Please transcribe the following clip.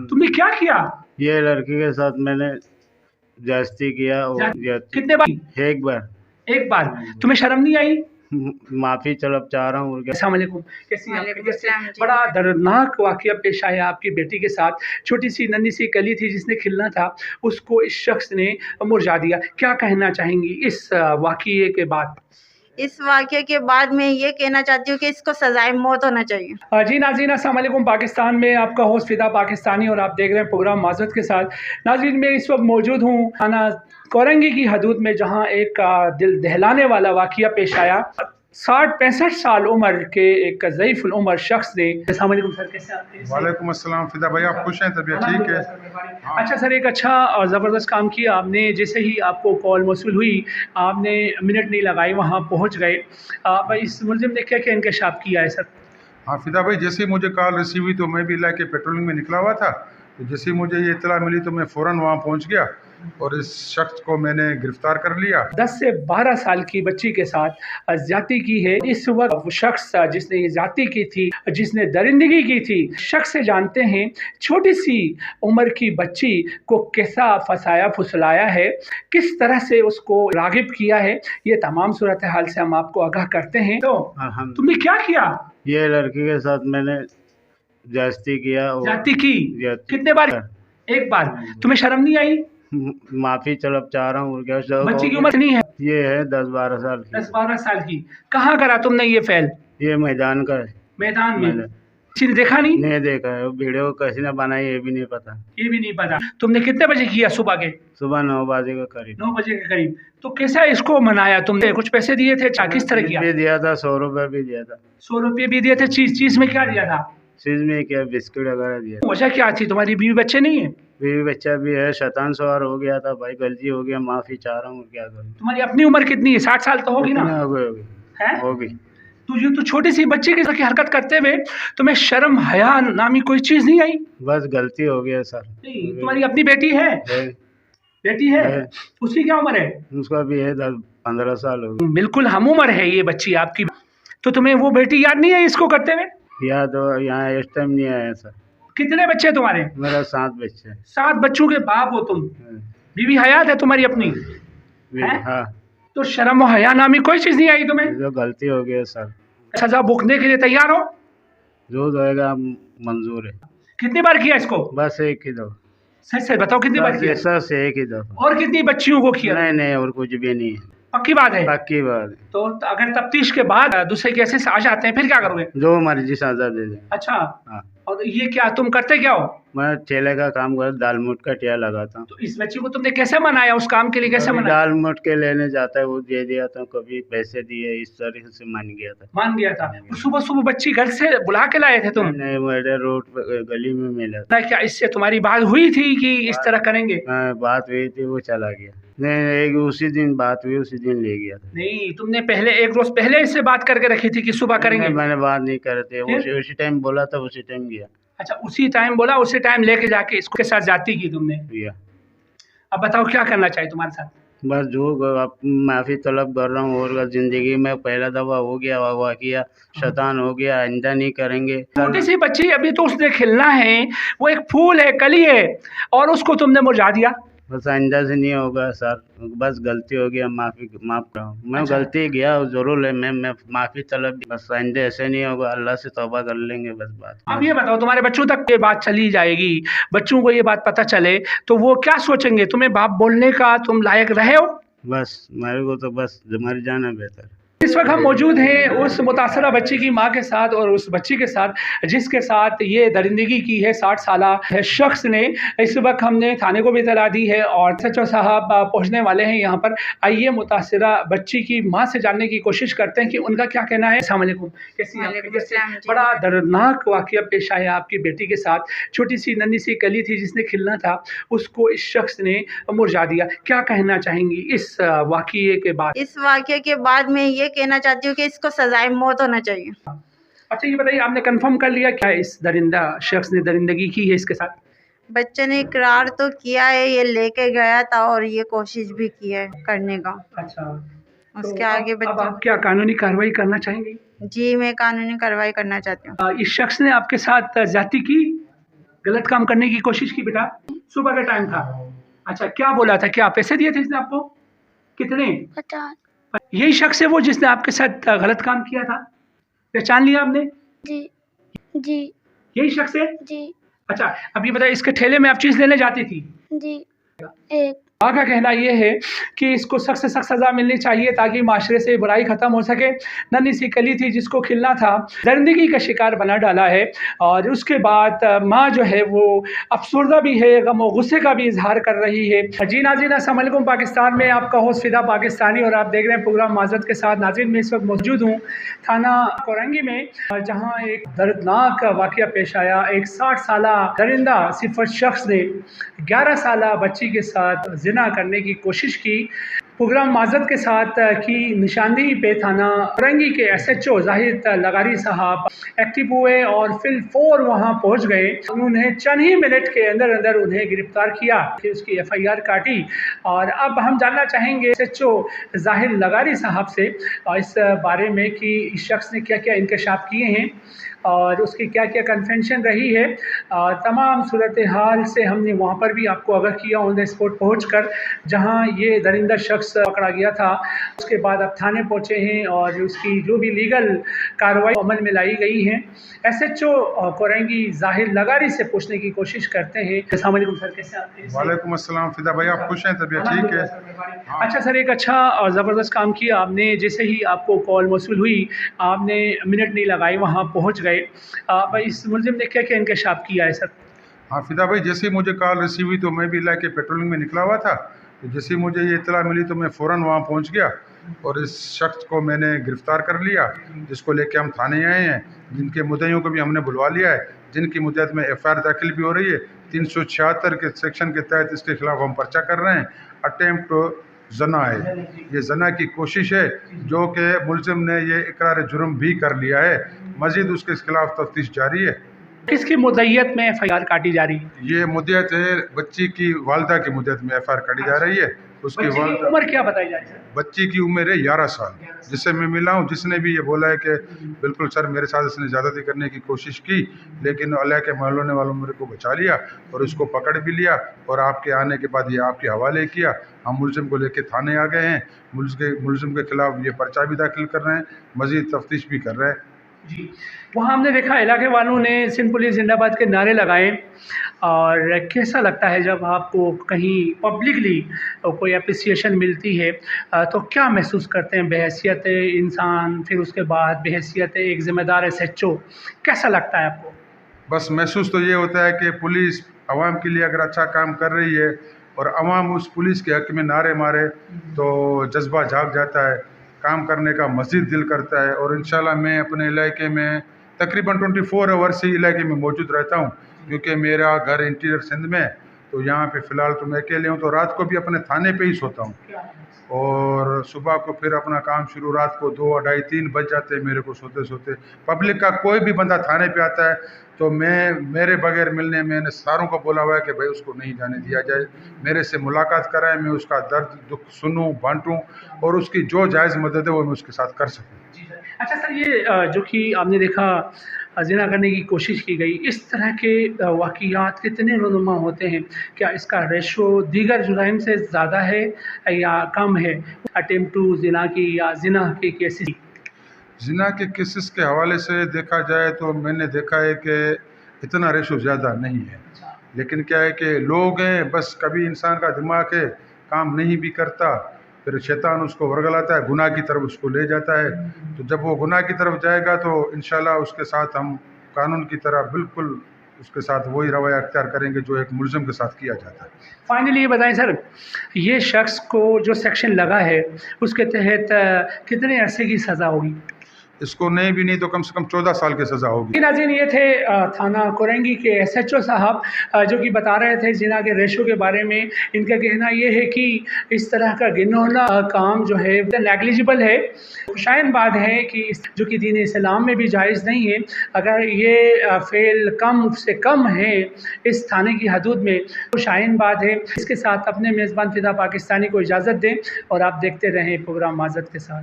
तुमने क्या किया? ये लड़की के साथ मैंने ज्यादती किया और कितने बार? एक बार। एक बार। तुम्हें शर्म नहीं आई? माफी तलब चाह रहा हूँ। अस्सलाम वालेकुम, कैसी हैं आप? वालेकुम अस्सलाम जी। बड़ा दर्दनाक वाकया पेश आया आपकी बेटी के साथ। छोटी सी नन्ही सी कली थी जिसने खिलना था, उसको इस शख्स ने मुरझा दिया। क्या कहना चाहेंगी इस वाकये के बाद? इस वाक़ये के बाद मैं ये कहना चाहती हूँ कि इसको सजाए मौत होना चाहिए। जी नाज़रीन, अस्सलाम वालेकुम। पाकिस्तान में आपका होस्ट फिदा पाकिस्तानी और आप देख रहे हैं प्रोग्राम माज़रत के साथ। नाज़रीन, मैं इस वक्त मौजूद हूँ थाना कोरंगी की हदूद में, जहाँ एक दिल दहलाने वाला वाकया पेश आया। 60-65 साल उम्र के एक ज़ईफ़ उम्र शख्स ने। अस्सलाम वालेकुम सर, कैसे आप? वालेकुम अस्सलाम फिदा भाई, आप खुश हैं? तबीयत ठीक है? अच्छा सर, एक अच्छा और ज़बरदस्त काम किया आपने। जैसे ही आपको कॉल मौसूल हुई, आपने मिनट नहीं लगाई, वहाँ पहुँच गए। आप इस मुलज़िम ने क्या क्या इंकशाफ किया है सर? हाँ फिदा भाई, जैसे ही मुझे कॉल रिसीव हुई तो मैं भी इलाके पेट्रोलिंग में निकला हुआ था। तो जैसे ही मुझे ये इतला मिली तो मैं फ़ौरन वहाँ पहुँच गया और इस शख्स को मैंने गिरफ्तार कर लिया। 10 से 12 साल की बच्ची के साथ ज्यादती की है। इस वक्त वो शख्स जिसने ये ज्यादती की थी, जिसने दरिंदगी की थी, शख्स से जानते हैं छोटी सी उम्र की बच्ची को कैसा फसाया फुसलाया है, किस तरह से उसको रागिब किया है। ये तमाम सूरत हाल से हम आपको आगाह करते हैं। तो तुमने क्या किया? ये लड़की के साथ मैंने ज्यादती किया और ज्यादती की। कितने बार? एक बार। तुम्हें शर्म नहीं आई? माफी तलब चाह रहा हूँ। क्या बच्ची की उम्र नहीं है? ये है 10-12 साल की। 10-12 साल की। कहाँ करा तुमने ये फैल? ये मैदान का है। मैदान में? किसी ने देखा नहीं? नहीं देखा है। वीडियो कैसे ने बनाई ये भी नहीं पता। ये भी नहीं पता। तुमने कितने बजे किया? सुबह के? सुबह 9 बजे के करीब। 9 बजे के करीब। तो कैसा इसको मनाया तुमने? कुछ पैसे दिए थे? किस तरह किया? भी दिया था, 100 रुपये भी दिया था। 100 रुपये भी दिए थे। चीज में क्या दिया था? चीज में क्या, बिस्किट वगैरह दिया। वजह क्या थी? तुम्हारी बीवी बच्चे नहीं है? बीवी बच्चा भी है। शैतान सवार हो गया था भाई, गलती हो गया, माफी चाह रहा हूँ। क्या करूँ? तुम्हारी अपनी उम्र कितनी है? 60 साल तो होगी ना? होगी। तो छोटी सी बच्ची की हरकत करते हुए तुम्हें शर्म हया नामी कोई चीज नहीं आई? बस गलती हो गया सर। तुम्हारी अपनी बेटी है? बेटी है। उसकी क्या उम्र है? उसका भी है 10-15 साल हो गए। बिल्कुल हम उम्र है ये बच्ची आपकी। तो तुम्हें वो बेटी याद नहीं है इसको करते हुए? याद हो, यहाँ इस टाइम नहीं आया सर। कितने बच्चे तुम्हारे? मेरा 7 बच्चे। 7 बच्चों के बाप हो तुम। बीवी हयात है तुम्हारी अपनी? हाँ। तो शर्म और हया नामी कोई चीज नहीं आई तुम्हें? जो गलती हो गई सर। सजा भुगतने के लिए तैयार हो? जो होएगा मंजूर है। कितनी बार किया इसको? बस एक ही दो। सच से बताओ कितनी बार किया? सर से एक ही दफा। और कितनी बच्चियों को किया? नहीं और कुछ भी नहीं है। पक्की बात है? पक्की बात है। तो अगर तफ्तीश के बाद दूसरे केसेस आ जाते हैं फिर क्या करोगे? जो मर्जी सजा दे दे। अच्छा। हाँ। और ये क्या तुम करते क्या हो? मैं ठेले का काम कर, दाल मुट का ठेला लगाता हूँ। तो इस बच्ची को तुमने कैसे मनाया? उस काम के लिए कैसे मनाया? दाल मुट के लेने जाता है वो दे दिया था, कभी पैसे दिए, इस तरह से मान गया था। मान गया था। सुबह सुबह बच्ची घर से बुला के लाए थे तुम? नहीं, मेरे रोड पे गली में मिला था। क्या इससे तुम्हारी बात हुई थी कि इस तरह करेंगे? बात हुई थी, वो चला गया। नहीं, उसी दिन बात हुई, उसी दिन ले गया था। नहीं, तुमने पहले एक रोज पहले इससे बात करके रखी थी कि सुबह करेंगे? मैंने बात नहीं करते, उसी टाइम बोला था, उसी टाइम गया। अच्छा, उसी टाइम बोला, उसी टाइम लेके जाके इसके साथ जाती की तुमने? अब बताओ क्या करना चाहिए तुम्हारे साथ? बस जो माफी तलब कर रहा हूँ और जिंदगी में पहला दफा हो गया वाकया, शैतान हो गया, आइंदा नहीं करेंगे। छोटी सी बच्ची, अभी तो उसने खिलना है, वो एक फूल है, कली है, और उसको तुमने मुरझा दिया। बस आइंदा से नहीं होगा सर, बस गलती हो गया, माफ करो। मैं गलती गया जरूर है, मैं माफी तलब, बस आइंदा ऐसे नहीं होगा, अल्लाह से तौबा कर लेंगे बस बात। अब ये बताओ, तुम्हारे बच्चों तक ये बात चली जाएगी, बच्चों को ये बात पता चले तो वो क्या सोचेंगे? तुम्हें बाप बोलने का तुम लायक रहे हो? बस मेरे को तो बस मर जाना बेहतर। इस वक्त हम मौजूद हैं उस मुतासरा बच्ची की माँ के साथ और उस बच्ची के साथ जिसके साथ ये दरिंदगी की है 60 साला शख्स ने। इस वक्त हमने थाने को भी इतला दी है और SHO साहब पहुँचने वाले हैं यहाँ पर। आइए मुतासरा बच्ची की माँ से जानने की कोशिश करते हैं कि उनका क्या कहना है। अस्सलाम वालेकुम, कैसी हैं? बड़ा दर्दनाक वाकया पेश आया आपकी बेटी के साथ। छोटी सी नन्ही सी कली थी जिसने खिलना था, उसको इस शख्स ने मुरझा दिया। क्या कहना चाहेंगी इस वाकये के बाद? इस वाकये के बाद मैं ये कहना चाहती हूँ कि इसको सजाए मौत होना चाहिए। अच्छा, ये बताइए, आपने कंफर्म कर लिया क्या इस दरिंदा शख्स ने दरिंदगी की है इसके साथ? बच्चे ने इकरार तो किया है, ये लेके गया था और ये कोशिश भी की है करने का। अच्छा, उसके तो आगे अब आप क्या कानूनी कार्रवाई करना चाहेंगी? जी, मैं कानूनी कार्रवाई करना चाहती हूँ। इस शख्स ने आपके साथ ज्यादती की? गलत काम करने की कोशिश की बेटा? सुबह का टाइम था। अच्छा, क्या बोला था? क्या पैसे दिए थे इसने आपको? कितने? 50। यही शख्स है वो जिसने आपके साथ गलत काम किया था? पहचान लिया आपने? जी जी यही शख्स है? जी अच्छा, अब ये बताइए, इसके ठेले में आप चीज़ लेने जाती थी? जी। एक। माँ का कहना ये है कि इसको सख्त से सख्त सज़ा मिलनी चाहिए ताकि माशरे से बुराई ख़त्म हो सके। नन्ही सी कली थी जिसको खिलना था, दरिंदगी का शिकार बना डाला है। और उसके बाद माँ जो है वो अफसरदा भी है, गम और गुस्से का भी इजहार कर रही है। जी नाज़रीन, अस्सलाम वालेकुम। पाकिस्तान में आपका होस्ट फ़िदा पाकिस्तानी और आप देख रहे हैं प्रोग्राम माज़रत के साथ। नाज़रीन, मैं इस वक्त मौजूद हूँ थाना कोरंगी में, जहाँ एक दर्दनाक वाक़या पेश आया। एक 60 साला दरिंदा सिफत शख्स ने 11 साला बच्ची के साथ ज़िना करने की कोशिश की। प्रोग्राम माज़रत के साथ की निशानदेही पे थाना कोरंगी के SHO जाहिद लगारी साहब एक्टिव हुए और फिल फोर वहाँ पहुँच गए। उन्होंने चंद ही मिनट के अंदर अंदर उन्हें गिरफ्तार किया, फिर उसकी FIR काटी। और अब हम जानना चाहेंगे SHO जाहिद लगारी साहब से इस बारे में कि इस शख्स ने क्या क्या इंकशाफ किए हैं और उसकी क्या क्या कन्फेंशन रही है। तमाम सूरत हाल से हमने वहाँ पर भी आपको आगाह किया ऑन द स्पॉट पहुँच कर, जहाँ ये दरिंदा शख्स पकड़ा गया था। उसके बाद अब थाने पहुँचे हैं और उसकी जो भी लीगल कार्रवाई अमल में लाई गई हैं। SHO कोरंगी जाहिद लगारी से पूछने की कोशिश करते हैं। अस्सलाम वालेकुम सर, कैसे आप? वालेकुम अस्सलाम फ़िदा भाई, आप खुश हैं? तबीयत ठीक है? अच्छा सर, एक अच्छा और ज़बरदस्त काम किया आपने। जैसे ही आपको कॉल मौसूल हुई, आपने मिनट नहीं लगाई, वहाँ पहुँच गए। भाई, इस मुलजिम ने क्या क्या इंकशाफ किया है सर? हाँ फ़िदा भाई, जैसे ही मुझे कॉल रिसीव हुई तो मैं भी इलाके पेट्रोलिंग में निकला हुआ था। तो जैसे ही मुझे ये इत्तला मिली तो मैं फ़ौरन वहाँ पहुँच गया और इस शख्स को मैंने गिरफ़्तार कर लिया, जिसको लेके हम थाने आए हैं। जिनके मुद्दइयों को भी हमने बुलवा लिया है, जिनकी मुद्दत में FIR दाखिल भी हो रही है। 376 के सेक्शन के तहत इसके ख़िलाफ़ हम पर्चा कर रहे हैं। अटेम्प्ट जना है, ये जना की कोशिश है, जो कि मुलजिम ने ये इकरार जुर्म भी कर लिया है। मज़ीद उसके खिलाफ तफ्तीश जारी है। किसकी मुद्दइयत में FIR काटी जा रही है? ये मुद्दत है बच्ची की वालदा की मुद्दत में FIR काटी जा रही है। उसकी बच्ची की वालदा, उम्र क्या बताई जा रही है? बच्ची की उम्र है 11 साल। जिससे मैं मिला हूँ, जिसने भी ये बोला है कि बिल्कुल सर मेरे साथ इसने ज़्यादती करने की कोशिश की, लेकिन अल्लाह के मोहल्ले वालों ने मेरे को बचा लिया और उसको पकड़ भी लिया और आपके आने के बाद ये आपके हवाले किया। हम मुलजिम को लेके थाने आ गए हैं। मुलजिम के खिलाफ ये पर्चा भी दाखिल कर रहे हैं, मज़ीद तफ्तीश भी कर रहे हैं। जी, वहाँ हमने देखा इलाके वालों ने सिंध पुलिस जिंदाबाद के नारे लगाए। और कैसा लगता है जब आपको कहीं पब्लिकली कोई अप्रिसिएशन मिलती है, तो क्या महसूस करते हैं बहैसियत इंसान, फिर उसके बाद बहैसियत एक ज़िम्मेदार SHO? कैसा लगता है आपको? बस महसूस तो ये होता है कि पुलिस आवाम के लिए अगर अच्छा काम कर रही है और आवाम उस पुलिस के हक़ में नारे मारे तो जज्बा जाग जाता है, काम करने का मज़ीद दिल करता है। और इंशाल्लाह मैं अपने इलाके में तकरीबन 24 आवर्स ही इलाके में मौजूद रहता हूँ, क्योंकि मेरा घर इंटीरियर सिंध में है। तो यहाँ पे फ़िलहाल तो मैं अकेले हूँ, तो रात को भी अपने थाने पे ही सोता हूँ और सुबह को फिर अपना काम शुरू। रात को 2, 2:30, 3 बज जाते हैं मेरे को सोते सोते। पब्लिक का कोई भी बंदा थाने पे आता है तो मेरे बगैर मिलने, मैंने सारों को बोला हुआ है कि भाई उसको नहीं जाने दिया जाए, मेरे से मुलाकात कराएं, मैं उसका दर्द दुख सुनूं, बांटूं और उसकी जो जायज़ मदद है वो मैं उसके साथ कर सकूं। अच्छा सर, ये जो कि आपने देखा ज़िना करने की कोशिश की गई, इस तरह के वाक़ियात कितने रुनुमा होते हैं? क्या इसका रेशो दीगर जुराइम से ज़्यादा है या कम है? अटेम्प्ट टू ज़िना की या ज़िना के केसेस? जिना के केसेस के हवाले से देखा जाए तो मैंने देखा है कि इतना रेशो ज़्यादा नहीं है, लेकिन क्या है कि लोग हैं, बस कभी इंसान का दिमाग है काम नहीं भी करता, फिर शैतान उसको वर्गलाता है, गुनाह की तरफ उसको ले जाता है। तो जब वो गुनाह की तरफ जाएगा तो इंशाल्लाह उसके साथ हम कानून की तरह बिल्कुल उसके साथ वही रवैया अख्तियार करेंगे जो एक मुलजिम के साथ किया जाता है। फाइनली ये बताएं सर, ये शख्स को जो सेक्शन लगा है उसके तहत कितने अरसे की सज़ा होगी? इसको नहीं तो कम से कम 14 साल की सज़ा होगी। नाज़रीन, ये थे थाना कोरंगी के SHO साहब जो कि बता रहे थे जिना के रेशो के बारे में। इनका कहना ये है कि इस तरह का घिनौना काम जो है नेग्लिजिबल है, खुशाइन बात है कि जो कि दीन इस्लाम में भी जायज़ नहीं है। अगर ये फ़ेल कम से कम है इस थाने की हदूद में, खुशाइन बात है। इसके साथ अपने मेज़बान फ़िदा पाकिस्तानी को इजाज़त दें और आप देखते रहें प्रोग्राम माज़रत के साथ।